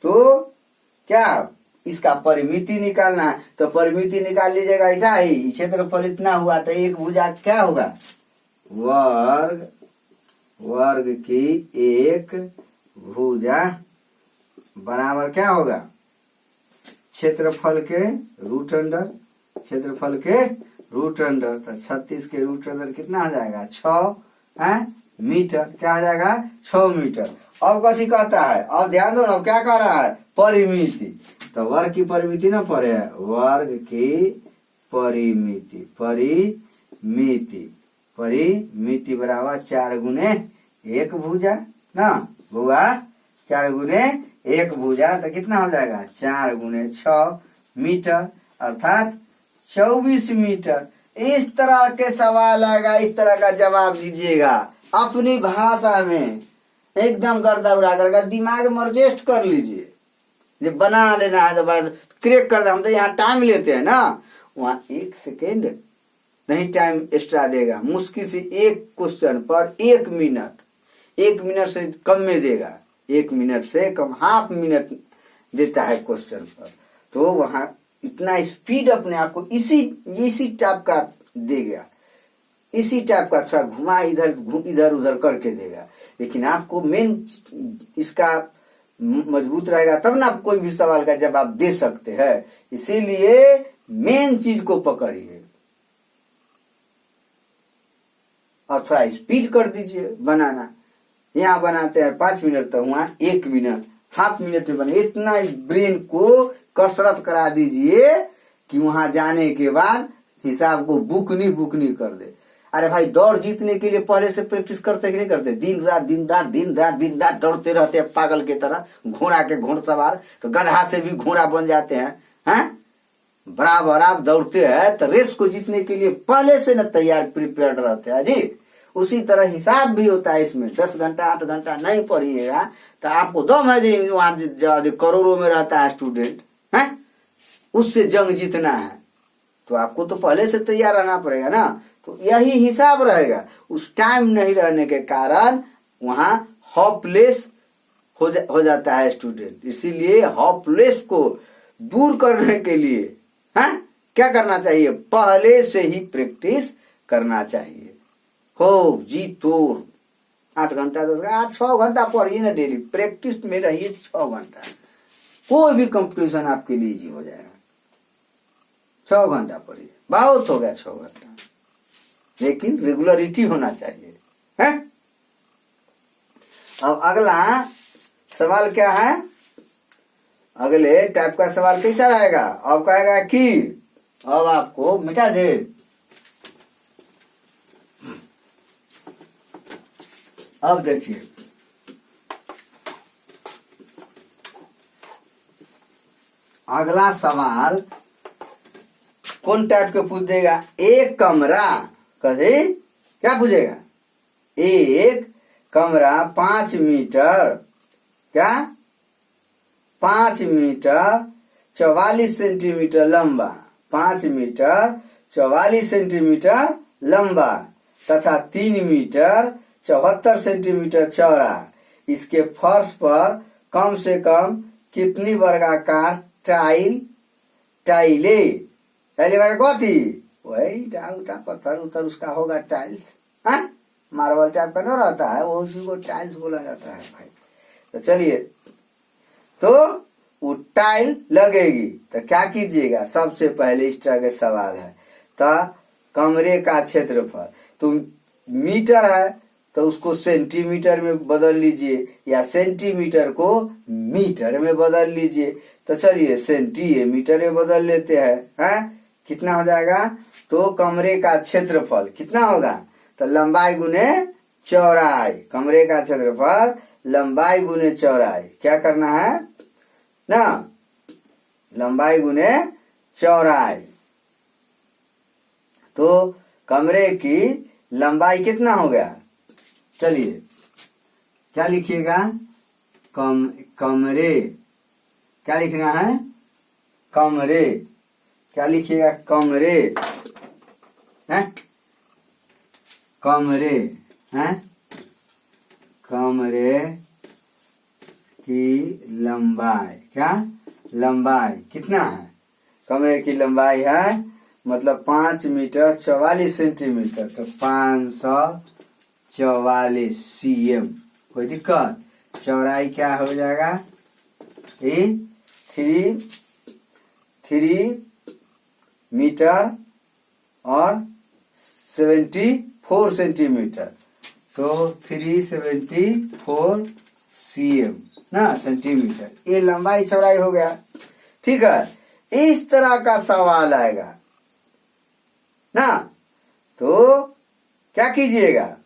तो क्या इसका परिमिति निकालना है, तो परिमिति निकाल लीजिएगा। ऐसा ही क्षेत्रफल इतना हुआ तो एक भुजा क्या होगा, वर्ग की एक भुजा बराबर क्या होगा, क्षेत्रफल के रूट अंडर, क्षेत्रफल के रूट अंडर। तो 36 के रूट अंडर कितना आ जाएगा, 6 मीटर। क्या आ जाएगा, 6 मीटर। अब कथी कहता है, अब ध्यान दो ना, क्या कह रहा है, परिमिति। तो वर्ग की परिमिति ना पढ़े है, वर्ग की परिमिति, परिमिति बराबर 4 गुने 1 भुजा ना, हुआ 4 गुने 1 भुजा। तो कितना हो जाएगा, 4 गुने 6 मीटर अर्थात 24 मीटर। इस तरह के सवाल आएगा, इस तरह का जवाब दीजिएगा अपनी भाषा में, एकदम गर्दा उड़ा कर दिमाग में एडजस्ट कर लीजिए। जब बना लेना है तो बस क्रेक कर दे। हम तो यहाँ टाइम लेते हैं ना, वहाँ 1 सेकेंड नहीं टाइम एक्स्ट्रा देगा। मुश्किल से एक क्वेश्चन पर 1 मिनट, 1 मिनट से कम में देगा, 1 मिनट से कम, हाफ मिनट देता है क्वेश्चन पर। तो वहाँ इतना स्पीड अपने आप को इसी टाइप का देगा, इसी टाइप का थोड़ा घुमा इधर उधर करके देगा। लेकिन आपको मेन इसका मजबूत रहेगा तब ना आप कोई भी सवाल का जवाब दे सकते हैं। इसीलिए मेन चीज को पकड़िए और थोड़ा स्पीड कर दीजिए बनाना। यहाँ बनाते हैं 5 मिनट, तो वहाँ 1 मिनट, हाफ मिनट में बने। इतना ब्रेन को कसरत करा दीजिए कि वहां जाने के बाद हिसाब को बुकनी कर दे। अरे भाई, दौड़ जीतने के लिए पहले से प्रैक्टिस करते कि नहीं करते, दिन रात दौड़ते रहते हैं पागल की तरह, घोड़ा के घोड़सवार। तो गधा से भी घोड़ा बन जाते हैं, बराबर आप दौड़ते हैं तो रेस को जीतने के लिए पहले से न तैयार प्रिपेयर्ड रहते हैं जी। उसी तरह हिसाब भी होता है इसमें। 10 घंटा 8 घंटा नहीं पढ़िएगा तो आपको दम है जी, वहां करोड़ों में रहता है स्टूडेंट, उससे जंग जीतना है तो आपको तो पहले से तैयार रहना पड़ेगा ना। तो यही हिसाब रहेगा। उस टाइम नहीं रहने के कारण वहां होपलेस हो जाता है स्टूडेंट। इसीलिए होपलेस को दूर करने के लिए क्या करना चाहिए, पहले से ही प्रैक्टिस करना चाहिए। हो जी तोड़ 8 घंटा 10 घंटा 6 घंटा पढ़िए ना डेली, प्रैक्टिस में रहिए 6 घंटा। कोई भी कंपटीशन आपके लिए इजी हो जाएगा। 6 घंटा पढ़िए, बहुत हो गया 6 घंटा, लेकिन रेगुलरिटी होना चाहिए, है? अब अगला सवाल क्या है, अगले टाइप का सवाल कैसा रहेगा। अब कहेगा कि अब आपको मिटा दे, अब देखिए अगला सवाल कौन टाइप के पूछ देगा। एक कमरा, कहे क्या पूछेगा, एक कमरा 5 मीटर, क्या 5 मीटर 44 सेंटीमीटर लंबा, 5 मीटर 44 सेंटीमीटर लंबा तथा 3 मीटर 74 सेंटीमीटर चौड़ा। इसके फर्श पर कम से कम कितनी वर्गाकार टाइले वाले कथी, वही उठा पत्थर उतर उसका होगा टाइल्स, मार्बल टाइप का ना रहता है, वो उसी को टाइल्स बोला जाता है भाई। तो चलिए, तो वो टाइल लगेगी तो क्या कीजिएगा, सबसे पहले इस तरह के सवाल है। तो कमरे का क्षेत्रफल तो मीटर है तो उसको सेंटीमीटर में बदल लीजिए या सेंटीमीटर को मीटर में बदल लीजिए। तो चलिए सेंटीमीटर में बदल लेते हैं, कितना हो जाएगा। तो कमरे का क्षेत्रफल कितना होगा, तो लंबाई गुने चौड़ाई, कमरे का क्षेत्रफल लंबाई गुने चौड़ाई, क्या करना है ना, लंबाई गुने चौड़ाई। तो कमरे की लंबाई कितना हो गया, चलिए क्या लिखिएगा, कमरे क्या लिखना है, कमरे क्या लिखिएगा, कमरे हैं, कमरे हैं, कमरे की लंबाई, क्या लंबाई कितना है, कमरे की लंबाई है मतलब 5 मीटर 44 सेंटीमीटर, तो 544 cm। कोई दिक्कत? चौड़ाई क्या हो जाएगा, 3 मीटर और 74 सेंटीमीटर, तो 374 cm ना सेंटीमीटर, ये लंबाई चौड़ाई हो गया। ठीक है, इस तरह का सवाल आएगा ना, तो क्या कीजिएगा,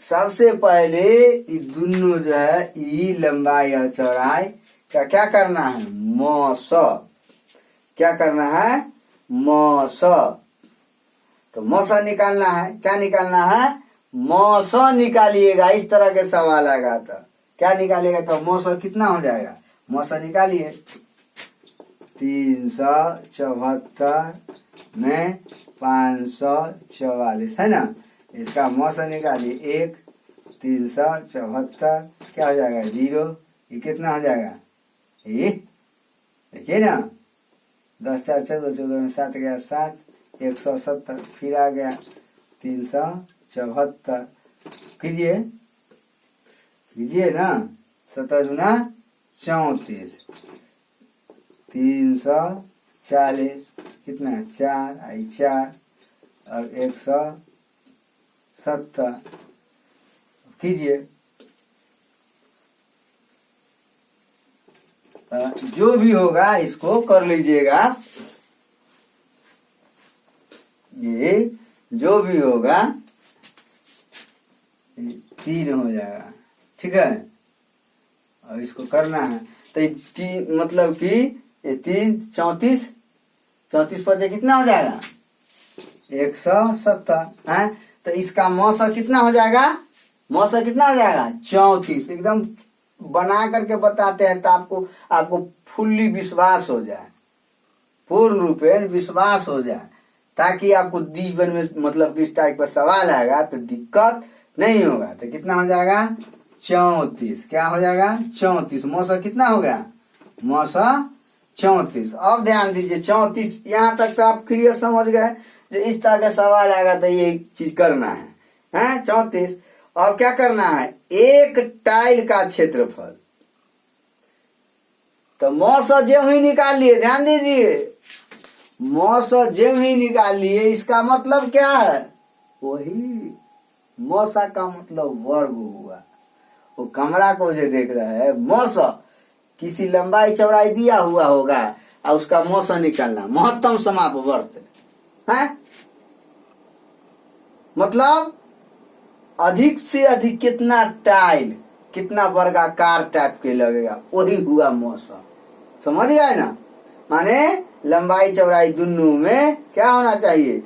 सबसे पहले ये दोनों जो है ई लंबाई और चौड़ाई का क्या करना है, मौस, क्या करना है, मौस, तो मौसा निकालना है, क्या निकालना है, मौसा निकालिएगा। इस तरह के सवाल आएगा तो क्या निकालिएगा, तो मौसा कितना हो जाएगा, मौसा निकालिए, 374 में 544 है ना, इसका मौसा निकालिए 1, 374 क्या हो जाएगा 0, ये कितना हो जाएगा, ये देखिए ना, 10 4 14 14 में 7 गया 7, 170, फिर आ गया 374, कीजिए कीजिए ना, 17 दूना 34, 340 कितना 4 आई 4 और 170 कीजिए। जो भी होगा इसको कर लीजिएगा, ये जो भी होगा 3 हो जाएगा। ठीक है, और इसको करना है तो मतलब कि ये 3 34 पर कितना हो जाएगा 170 है, तो इसका मौसा कितना हो जाएगा, मौसा कितना हो जाएगा 34। एकदम बना करके बताते हैं तो आपको फुल्ली विश्वास हो जाए, पूर्ण रूपेण विश्वास हो जाए, ताकि आपको जीवन में मतलब इस टाइप का सवाल आएगा तो दिक्कत नहीं होगा। तो कितना हो जाएगा 34, क्या हो जाएगा 34, मौसा कितना हो गया, मौसा 34। अब ध्यान दीजिए 34 यहाँ तक तो आप क्लियर समझ गए, जो इस तरह का सवाल आएगा तो ये चीज करना है 34। और क्या करना है, एक टाइल का क्षेत्रफल, तो मौसा जो ही निकाल लिए, ध्यान दीजिए मौसा जो ही निकाल लिए, इसका मतलब क्या है, वही मौसा का मतलब वर्ग हुआ। वो कमरा को जो देख रहा है, मौसा किसी लंबाई चौड़ाई दिया हुआ होगा और उसका मौसा निकालना, महत्तम समापवर्त है, मतलब अधिक से अधिक कितना टाइल, कितना वर्गाकार टाइप के लगेगा, वही हुआ मौसा। समझ गए ना, माने लंबाई चौड़ाई दोनों में क्या होना चाहिए,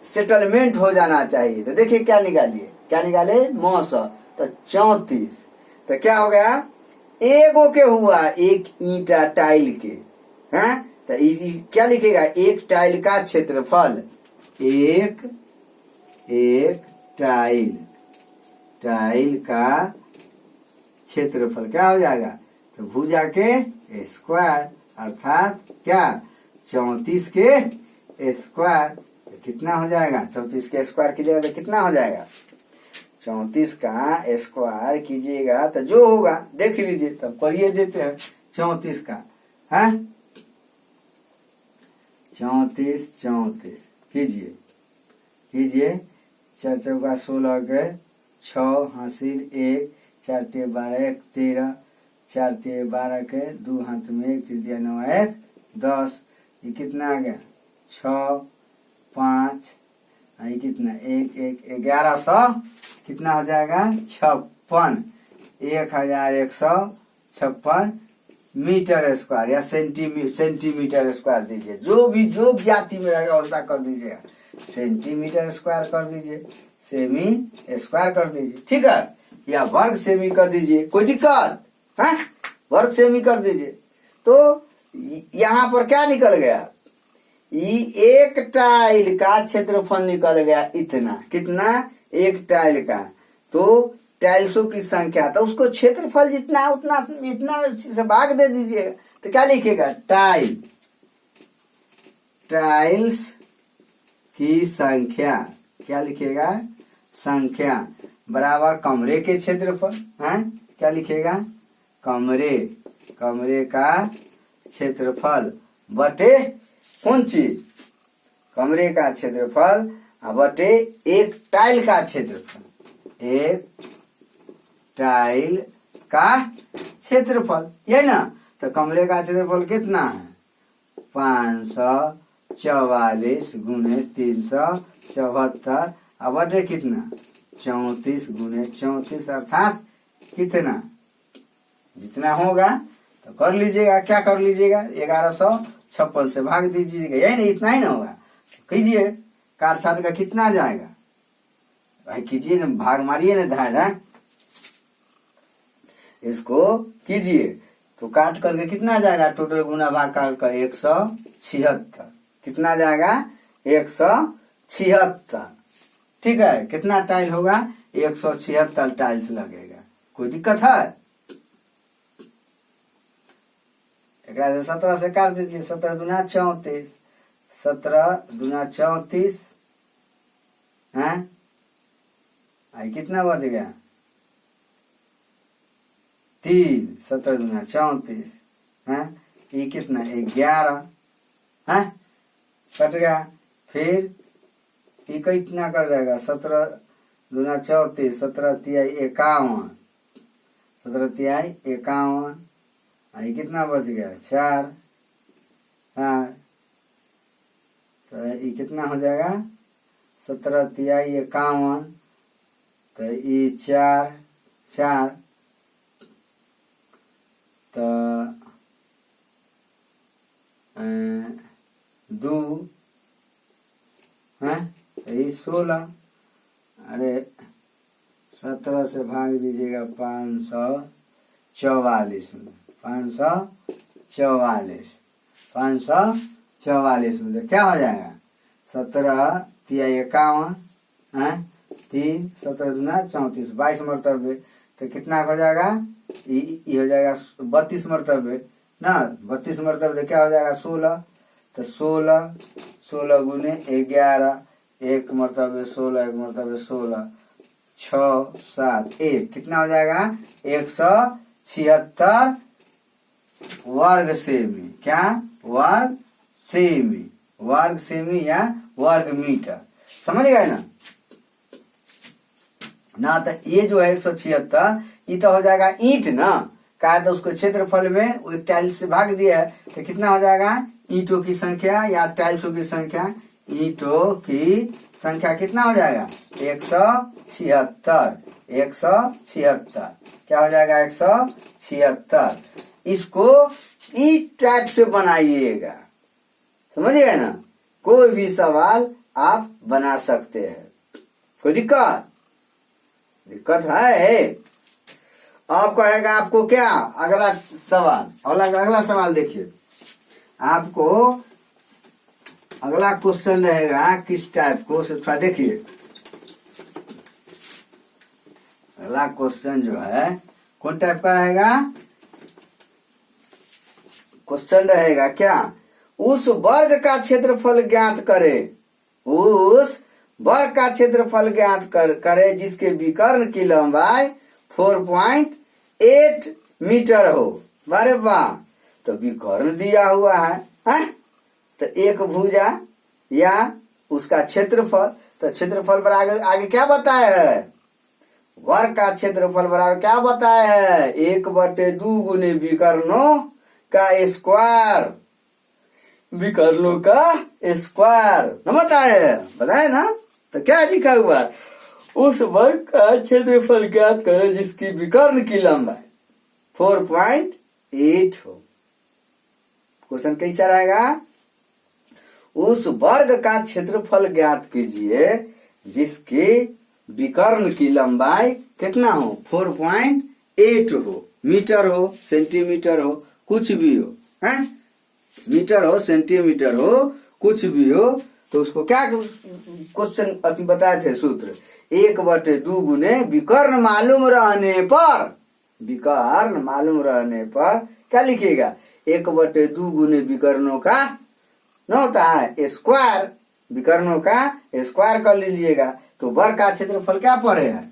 सेटलमेंट हो जाना चाहिए। तो देखिए क्या निकालिए, क्या निकाले मौसा, तो 34, तो क्या हो गया, एगो के हुआ एक ईंटा टाइल के हैं, तो क्या लिखेगा, एक टाइल का क्षेत्रफल, एक टाइल का क्षेत्रफल क्या हो जाएगा, तो भुजा के स्क्वायर, अर्थात क्या 34 के स्क्वायर, तो कितना हो जाएगा 34 के स्क्वायर कीजिएगा तो कितना हो जाएगा, 34 का स्क्वायर कीजिएगा तो जो होगा देख लीजिए, तब करिए देते हैं 34 का है, 34 कीजिए 4 चौका 16 के 6 हासिल 1, 4 ते 12 1 13, 4 ते 12 के 2 हाथ में 1 3 9 1 10, ये कितना आ गया 6 5, ये कितना 1 1 1100, कितना हो जाएगा 56, 1156 मीटर स्क्वायर या सेंटीमीटर स्क्वायर दीजिए, जो जाति में रहेगा वैसा कर दीजिएगा, सेंटीमीटर स्क्वायर कर दीजिए, सेमी स्क्वायर कर दीजिए, ठीक है, या वर्ग सेमी कर दीजिए, कोई दिक्कत है, वर्ग सेमी कर दीजिए। तो यहाँ पर क्या निकल गया, एक टाइल का क्षेत्रफल निकल गया इतना, कितना एक टाइल का, तो टाइल्सों की संख्या, तो उसको क्षेत्रफल जितना उतना इतना से भाग दे दीजिए। तो क्या लिखेगा, टाइल्स की संख्या, क्या लिखेगा, संख्या बराबर कमरे के क्षेत्रफल है, क्या लिखेगा, कमरे का क्षेत्रफल बटे कौन चीज, कमरे का क्षेत्रफल बटे एक टाइल का क्षेत्रफल, एक टाइल का क्षेत्रफल, ये ना। तो कमरे का क्षेत्रफल कितना है, 544 गुणे 374 अब बटे कितना, 34 गुणे 34 अर्थात कितना, जितना होगा तो कर लीजिएगा। क्या कर लीजिएगा, 1156 से भाग दीजिएगा, यही नहीं, इतना ही ना होगा। कीजिए, 4 का कितना जाएगा भाई, कीजिए ना, भाग मारिए ना, धार इसको कीजिए। तो काट करके कितना जाएगा, टोटल गुना भाग कर 176, कितना जाएगा, 176। ठीक है, कितना टाइल होगा, 176 टाइल्स लगेगा। कोई दिक्कत है, 17 से काट दीजिए, 17 दूना 34, 17 दूना 34 है, कितना बच गया, 3, 17 दूना 34 है, ये कितना 11 है, कट गया। फिर ये कितना कर जाएगा, 17 दूना 34, 17 तिहाई 51, 17 तिहाई 51, ये कितना बच गया, 4, तो ये कितना हो जाएगा, 17 तिहाई 51, तो ये 4 तो 2 है, ये 16, अरे 17 से भाग दीजिएगा 544 में, 544 में क्या हो जाएगा, 17 तिहाई 51 है, 3, 17 दूना 34, 22 मरतबे, तो कितना हो जाएगा, ये हो जाएगा 32 मरतबे ना, 32 मरतबे तो क्या हो जाएगा, 16, तो 16 गुने 11, 1 मरतबे 16, 1 मरतबे 16, 6, 7, 1, कितना हो जाएगा, 176 वर्ग सेमी, क्या वर्ग सेमी या वर्ग मीटर, समझ गए ना। तो ये जो है 176, ये तो हो जाएगा ईंट ना, कहा तो उसको क्षेत्रफल में वो टाइल्स से भाग दिया है, तो कितना हो जाएगा, ईंटों की संख्या या टाइल्सों की संख्या, ईंटों की संख्या कितना हो जाएगा, 176, क्या हो जाएगा, 176। इसको इस टाइप से बनाइएगा, समझिए ना, कोई भी सवाल आप बना सकते हैं, कोई दिक्कत है। अब कहेगा आपको क्या, अगला सवाल देखिए, आपको अगला क्वेश्चन रहेगा किस टाइप को, थोड़ा देखिए। अगला क्वेश्चन जो है कौन टाइप का रहेगा, क्वेश्चन रहेगा क्या, उस वर्ग का क्षेत्रफल ज्ञात करे, उस वर्ग का क्षेत्रफल ज्ञात करे जिसके विकर्ण की लंबाई 4.8 मीटर हो। अरे वाह, तो विकर्ण दिया हुआ है? तो एक भुजा या उसका क्षेत्रफल, तो क्षेत्रफल पर आगे क्या बताया है, वर्ग का क्षेत्रफल बराबर क्या बताया है, 1/2 गुने विकर्णों का स्क्वायर, विकर्णों का स्क्वायर न बताए ना। तो क्या लिखा हुआ है, उस वर्ग का क्षेत्रफल ज्ञात करें जिसकी विकर्ण की लंबाई 4.8 हो। क्वेश्चन कैसा रहेगा, उस वर्ग का क्षेत्रफल ज्ञात कीजिए जिसकी विकर्ण की लंबाई कितना हो, 4.8 हो, मीटर हो, सेंटीमीटर हो, कुछ भी हो, हैं, मीटर हो, सेंटीमीटर हो, कुछ भी हो, तो उसको क्या क्वेश्चन अति बताए थे सूत्र, 1/2 गुने विकर्ण मालूम रहने पर, विकर्ण मालूम रहने पर क्या लिखिएगा, 1/2 गुने विकर्णों का न होता है स्क्वायर, विकर्णों का स्क्वायर कर लीजिएगा। तो वर्ग का क्षेत्रफल क्या पड़े है,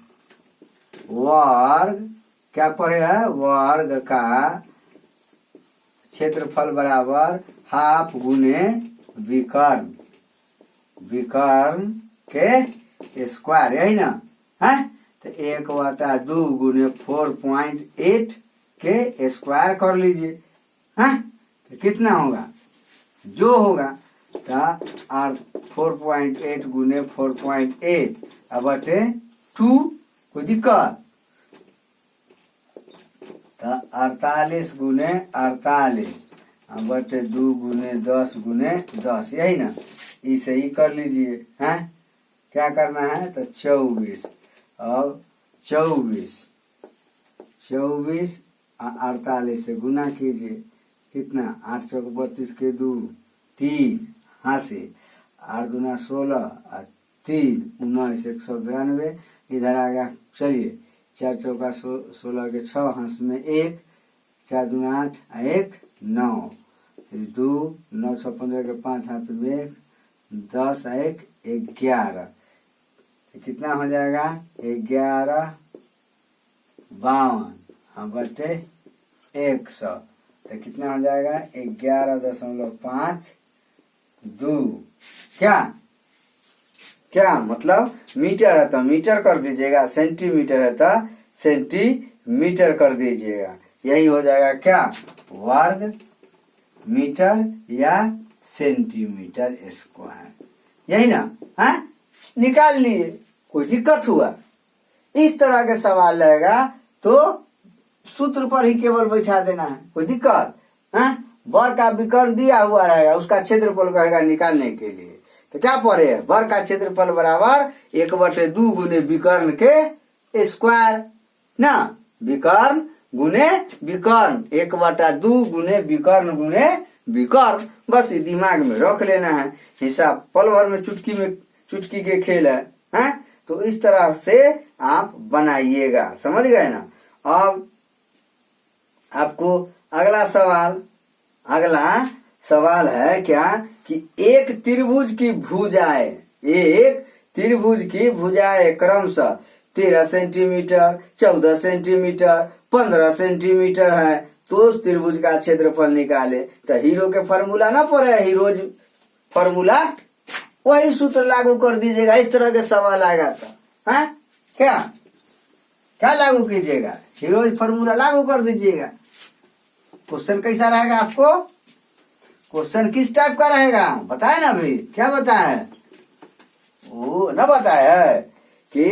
वर्ग क्या पड़े है, वर्ग का क्षेत्रफल बराबर हाफ गुने विकर्ण, विकर्ण के स्क्वायर, यही ना है। तो 1/2 गुने 4.8 के स्क्वायर कर लीजिए, है तो कितना होगा, जो होगा तो 4.8 गुने 4.8 बटे 2, कोई दिक्कत, तो 48 गुने 48 बटे 2 गुने 10 गुने 10, यही ना, इसे ही कर लीजिए। हैं क्या करना है, तो 24 और 24 48 से गुना कीजिए, कितना 8 चौक 32 के 2 3, हाँ से 8 दूना 16 और 3 19 192, इधर आ गया, चलिए 4 चौका 16 के 6, हाथ में 1, 4 दूना 8 1 9, 2 9 6 15 के 5, हाथ में 1, 10 1 11, तो कितना हो जाएगा 11 52 बटे 100, तो कितना हो जाएगा 11.52, क्या क्या मतलब मीटर है तो मीटर कर दीजिएगा, सेंटीमीटर है तो सेंटीमीटर कर दीजिएगा, यही हो जाएगा क्या, वर्ग मीटर या सेंटीमीटर स्क्वायर, यही ना, है निकाल लिए, कोई दिक्कत हुआ, इस तरह के सवाल रहेगा तो सूत्र पर ही केवल बैठा देना है, कोई दिक्कत है। वर्ग का विकर्ण दिया हुआ रहेगा, उसका क्षेत्रफल कहेगा निकालने के लिए, तो क्या पढ़े है, वर्ग का क्षेत्रफल बराबर 1/2 गुने विकर्ण के स्क्वायर ना, विकर्ण गुने विकर्ण, 1/2 गुने विकर्ण, बस दिमाग में रख लेना है, हिसाब पल भर में चुटकी के खेल है, हैं? तो इस तरह से आप बनाइएगा, समझ गए ना। अब आपको अगला सवाल है क्या कि एक त्रिभुज की भुजाएं क्रमशः 13 सेंटीमीटर 14 सेंटीमीटर 15 सेंटीमीटर है, तो उस त्रिभुज का क्षेत्रफल निकाले। तो हीरो के फॉर्मूला ना पड़े, हीरोज फॉर्मूला वही सूत्र लागू कर दीजिएगा, इस तरह के सवाल आएगा तो है क्या लागू कीजिएगा, हीरोज फॉर्मूला लागू कर दीजिएगा। क्वेश्चन कैसा रहेगा, आपको क्वेश्चन किस टाइप का रहेगा बताए ना भाई, क्या बताया है, वो ना बताया है कि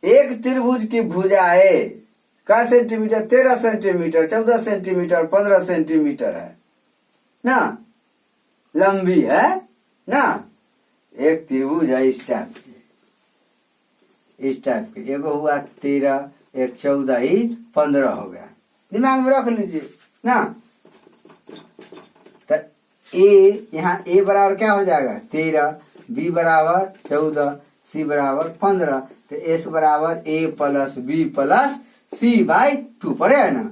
एक त्रिभुज की भुजाएं का सेंटीमीटर 13 सेंटीमीटर 14 सेंटीमीटर 15 सेंटीमीटर है ना, लंबी है ना, एक त्रिभुज है इस टाइप के, एगो हुआ 13, एक 14 ही 15 हो गया, दिमाग में रख लीजिए ना। तो ए यहाँ ए बराबर क्या हो जाएगा 13, बी बराबर 14, सी बराबर 15, तो एस बराबर a plus b plus c by 2 पड़े है ना।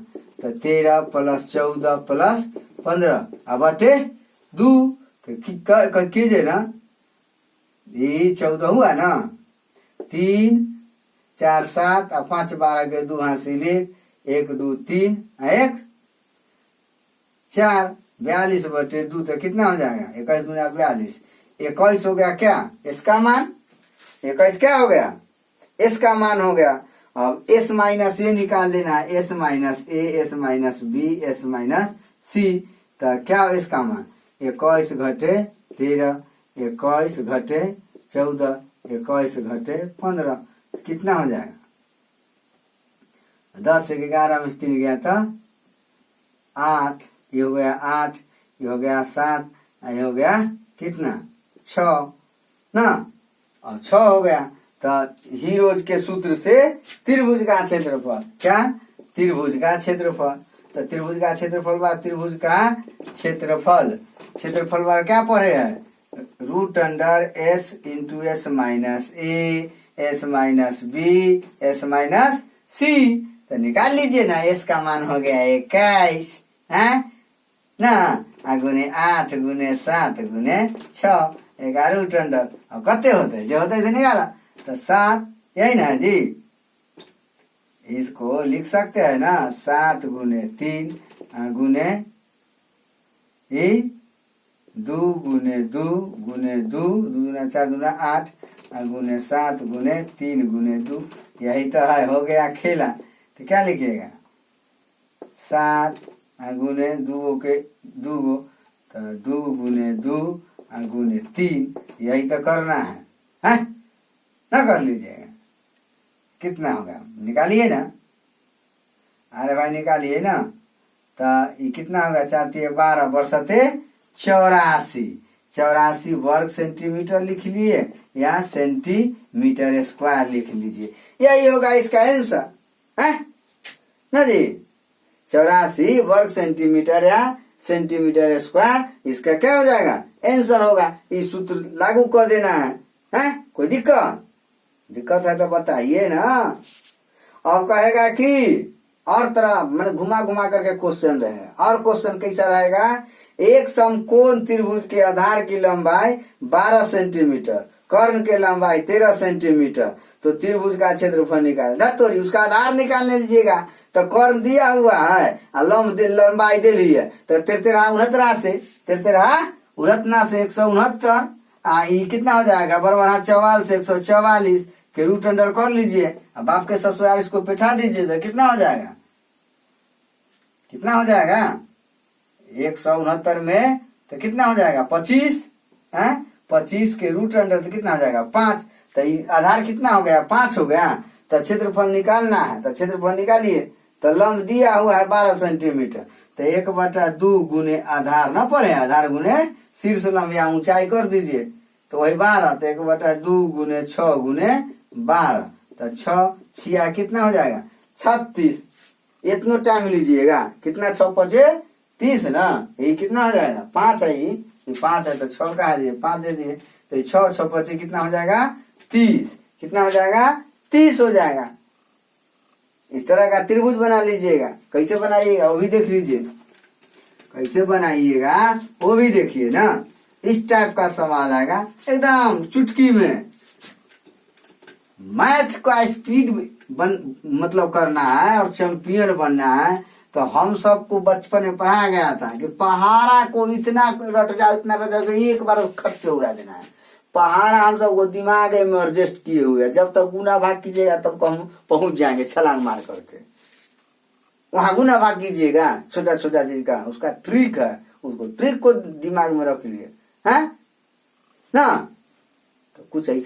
तो 13 प्लस 14 प्लस 15 अब बटे 2, तो कीजिए ना, ये 14 हुआ ना, 3 4 7 और 5 12 के 2 हासिल 1 2 3 1 4 42 बटे 2, तो कितना हो जाएगा 21 दूना 42, 21 हो गया क्या इसका मान, 21 क्या हो गया इसका मान हो गया। अब s माइनस ए निकाल लेना है, s minus a s minus b s minus c, तो क्या इसका मान 21 घटे 13 21 घटे 14 21 घटे 15, कितना हो जाएगा 10 से 11 में 3 गया था 8, ये हो गया 8, ये हो गया 7, ये हो गया कितना 6 ना, और 6 हो गया। तो हीरोज के सूत्र से त्रिभुज का क्षेत्रफल, क्या त्रिभुज का क्षेत्रफल, तो त्रिभुज का क्षेत्रफल बा त्रिभुज का क्षेत्रफल बार क्या पढ़े है root under s into s minus a, s minus b, s minus c. तो निकाल लीजिए ना, एस का मान हो गया 21 है ना, गुने 8 गुने 7 गुने 6 11 रूट अंडर। अब कते होते हैं जो होते हैं निकाला तो 7, यही ना जी। इसको लिख सकते हैं ना 7 गुने 3 गुने 2 गुने 2 गुने 2 गुना 4 गुना 8 गुने 7 गुने 3 गुने 2। यही तो है, हो गया खेला। तो क्या लिखिएगा 7 गुने 2 के 2 गो, तो 2 गुने 2 गुने 3। यही तो करना है ना, कर लीजिएगा। कितना होगा निकालिए ना, अरे भाई निकालिए ना। तो ये कितना होगा 4 × 12 बरसते 84। 84 वर्ग सेंटीमीटर लिख लिए या सेंटीमीटर स्क्वायर लिख लीजिए, यही होगा इसका आंसर है ना जी। 84 वर्ग सेंटीमीटर या सेंटीमीटर स्क्वायर इसका क्या हो जाएगा आंसर होगा। इस सूत्र लागू कर देना है कोई दिक्कत है तो बताइए ना। और कहेगा कि और तरह मैंने घुमा घुमा करके क्वेश्चन रहे, और क्वेश्चन कैसा रहेगा, एक समकोण त्रिभुज के आधार की लंबाई 12 सेंटीमीटर, कर्ण के लंबाई 13 सेंटीमीटर, तो त्रिभुज का क्षेत्रफल निकाल धतोरी उसका आधार निकालने लीजिएगा। तो कर्ण दिया हुआ है और लंबाई दे ली है, तो 13 से 169 कितना हो जाएगा बराबर 44 से 144 के रूट अंडर कर लीजिए। अब आपके ससुराल इसको बैठा दीजिए तो कितना हो जाएगा 169 में तो कितना हो जाएगा 25 है, 25 के रूट अंडर तो कितना हो जाएगा 5। तो आधार कितना हो गया 5 हो गया। तो क्षेत्रफल निकालना है, तो क्षेत्रफल निकालिए। तो लंब दिया हुआ है 12 सेंटीमीटर, तो 1/2 गुने आधार न पड़े, आधार गुने शीर्ष लंब या ऊंचाई कर दीजिए, तो वही 12। तो 1/2 गुने 6 गुने 12, तो 6 6 कितना हो जाएगा 36। इतना टाइम लीजिएगा, कितना 6 5 30 ना, ये कितना हो जाएगा 5 है, ये 5 है तो 6 का है 5 दे दिए, तो 6 6 5 कितना हो जाएगा 30। कितना हो जाएगा 30 हो जाएगा। इस तरह का त्रिभुज बना लीजिएगा। कैसे बनाइएगा वो भी देख लीजिए, कैसे बनाइएगा वो भी देखिए ना। इस टाइप का सवाल आएगा एकदम चुटकी में। मैथ का स्पीड मतलब करना है और चैंपियन बनना है। तो हम सबको बचपन में पढ़ाया गया था कि पहाड़ा को इतना रट जाओ कि एक बार खट से उड़ा देना है। पहाड़ा हम सबको दिमाग में एडजस्ट किए हुए, जब तक गुना भाग कीजिएगा तब हम पहुंच जाएंगे छलांग मार करके। वहां गुना भाग कीजिएगा छोटा छोटा चीज का, उसका ट्रिक है, उसको ट्रिक को दिमाग में रख लिए है ना। तो कुछ ऐसा